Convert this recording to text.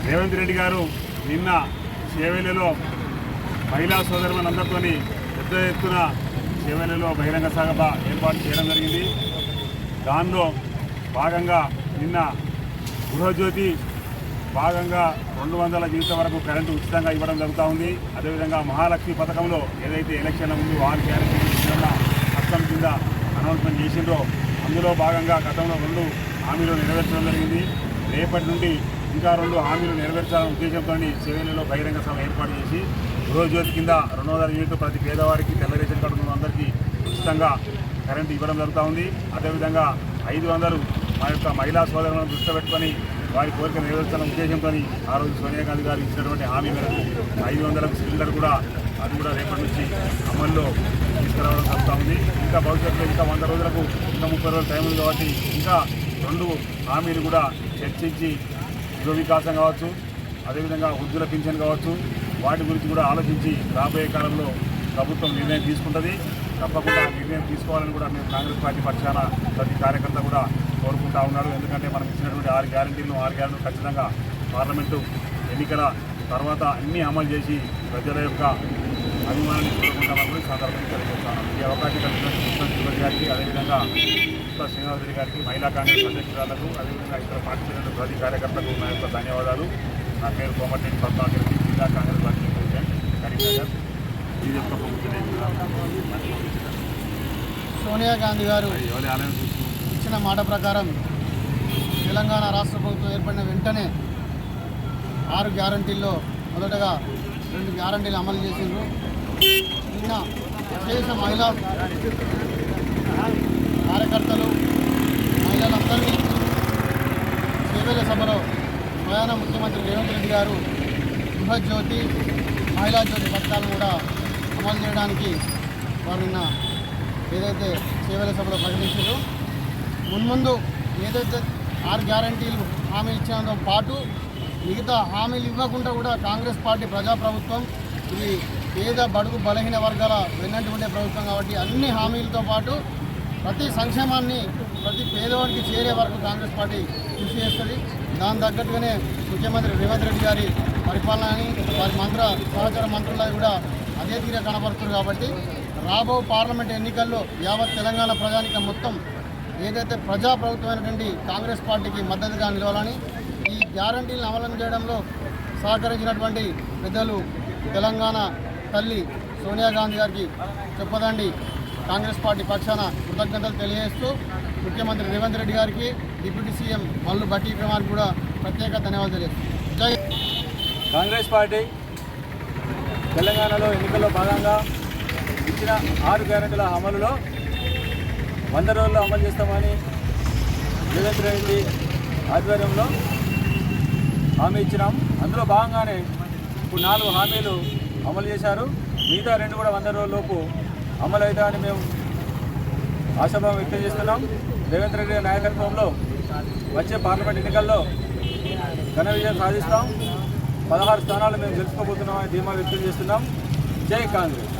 రేవంత్ రెడ్డి గారు నిన్న చేవెళ్లలో మహిళా సోదరులందరితో పెద్ద ఎత్తున చేవెళ్లలో బహిరంగ సభ ఏర్పాటు చేయడం జరిగింది. దానిలో భాగంగా నిన్న గృహజ్యోతి భాగంగా 200 యూనిట్ల వరకు కరెంటు ఉచితంగా ఇవ్వడం జరుగుతూ ఉంది. అదేవిధంగా మహాలక్ష్మి పథకంలో ఏదైతే ఎలక్షన్ల ముందు 6 గ్యారెంటీల పథకం కింద అనౌన్స్మెంట్ చేసిండ్రో అందులో భాగంగా గతంలో 2 హామీలు నెరవేర్చడం జరిగింది. రేపటి నుండి ఇంకా 2 హామీలు నెరవేర్చాలనే ఉద్దేశంతో చేవెళ్లలో బహిరంగ సభ ఏర్పాటు చేసి గృహజ్యోతి కింద 200 యూనిట్లు ప్రతి పేదవారికి తెల్ల రేషన్ కార్డు ఉన్న అందరికీ ఉచితంగా కరెంటు ఇవ్వడం జరుగుతూ ఉంది. అదేవిధంగా 500 మా యొక్క మహిళా సోదరులను దృష్టి పెట్టుకొని వారి కోరిక నెరవేర్చాలనే ఉద్దేశంతో ఆ రోజు సోనియా గాంధీ గారు ఇచ్చినటువంటి హామీ మేరకు 500కు సిలిండర్ కూడా అది కూడా రేపటి నుంచి అమల్లో తీసుకురావడం జరుగుతూ ఉంది. ఇంకా భవిష్యత్తులో ఇంకా 100 రోజులకు ఇంకా 30 రోజులు టైం ఉంది కాబట్టి ఇంకా 2 హామీలు కూడా చర్చించి యువ వికాసం కావచ్చు, అదేవిధంగా వృద్ధుల పింఛన్ కావచ్చు, వాటి గురించి కూడా ఆలోచించి రాబోయే కాలంలో ప్రభుత్వం నిర్ణయం తీసుకుంటుంది. తప్పకుండా నిర్ణయం తీసుకోవాలని కూడా మేము కాంగ్రెస్ పార్టీ పక్షాన ప్రతి కార్యకర్త కూడా కోరుకుంటా ఉన్నాడు. ఎందుకంటే మనం ఇచ్చినటువంటి 6 గ్యారెంటీలు ఖచ్చితంగా పార్లమెంటు ఎన్నికల తర్వాత అన్నీ అమలు చేసి ప్రజల యొక్క అభిమానాన్ని కోరుకుంటామని కూడా సందర్భంగా తెలియజేస్తాను. ఈ అవకాశం కలిగిన గారికి, అదేవిధంగా శ్రీనివాసరెడ్డి గారికి, మహిళా కాంగ్రెస్ అధ్యక్షురాలకు, అదేవిధంగా ఇతర పార్టీ చెందిన ప్రతి కార్యకర్తలకు నా యొక్క ధన్యవాదాలు. నా పేరు కోమటిరెడ్డి పద్మావతి, జిల్లా కాంగ్రెస్ పార్టీ ప్రెసిడెంట్, కరీంనగర్. ఇది యొక్క సోనియా గాంధీ గారు ఇచ్చిన మాట ప్రకారం తెలంగాణ రాష్ట్ర ప్రభుత్వం ఏర్పడిన వెంటనే 6 గ్యారంటీల్లో మొదటగా 2 గ్యారంటీలు అమలు చేసిండ్రు. నిన్న విశేష మహిళా కార్యకర్తలు మహిళలందరినీ చేవెళ్ల సభలో స్వయాన ముఖ్యమంత్రి రేవంత్ రెడ్డి గారు గృహజ్యోతి, మహిళా జ్యోతి పథకాలను కూడా అమలు చేయడానికి వారు నిన్న ఏదైతే చేవెళ్ల సభలో ప్రకటించారో మున్ముందు ఏదైతే 6 గ్యారంటీలు హామీ ఇచ్చినందుతో పాటు మిగతా హామీలు ఇవ్వకుండా కూడా కాంగ్రెస్ పార్టీ ప్రజాప్రభుత్వం, ఇది పేద బడుగు బలహీన వర్గాల వెన్నంటి ఉండే ప్రభుత్వం కాబట్టి అన్ని హామీలతో పాటు ప్రతి సంక్షేమాన్ని ప్రతి పేదవాడికి చేరే వరకు కాంగ్రెస్ పార్టీ కృషి చేస్తుంది. దాని తగ్గట్టుగానే ముఖ్యమంత్రి రేవంత్ రెడ్డి గారి పరిపాలనని వారి సహచార మంత్రులని కూడా అదే తీరే కనబడుతుంది. కాబట్టి రాబో పార్లమెంట్ ఎన్నికల్లో యావత్ తెలంగాణ ప్రజానికం మొత్తం ఏదైతే ప్రజాప్రభుత్వమైనటువంటి కాంగ్రెస్ పార్టీకి మద్దతుగా నిలవాలని, ఈ గ్యారంటీలను అమలు చేయడంలో సహకరించినటువంటి పెద్దలు తెలంగాణ తల్లి సోనియా గాంధీ గారికి చెప్పదండి కాంగ్రెస్ పార్టీ పక్షాన కృతజ్ఞతలు తెలియజేస్తూ ముఖ్యమంత్రి రేవంత్ రెడ్డి గారికి, డిప్యూటీ సీఎం మల్లు భట్టి విక్రమార్కి కూడా ప్రత్యేక ధన్యవాదాలు తెలియజేస్తాం. జై కాంగ్రెస్ పార్టీ తెలంగాణలో ఎన్నికల్లో భాగంగా ఇచ్చిన 6 గ్యారెంటీల అమలులో 100 రోజుల్లో అమలు చేస్తామని రేవంత్ రెడ్డి ఆధ్వర్యంలో హామీ ఇచ్చినాం. అందులో భాగంగానే ఇప్పుడు 4 హామీలు అమలు చేశారు. మిగతా 2 కూడా 100 రోజులలోపు అమలు అవుతామని మేము ఆశాభావం వ్యక్తం చేస్తున్నాం. రేవంత్ రెడ్డి నాయకత్వంలో వచ్చే పార్లమెంట్ ఎన్నికల్లో ఘన విజయం సాధిస్తాం. 16 స్థానాలు మేము గెలుచుకోబోతున్నామని ధీమా వ్యక్తం చేస్తున్నాం. జై కాంగ్రెస్.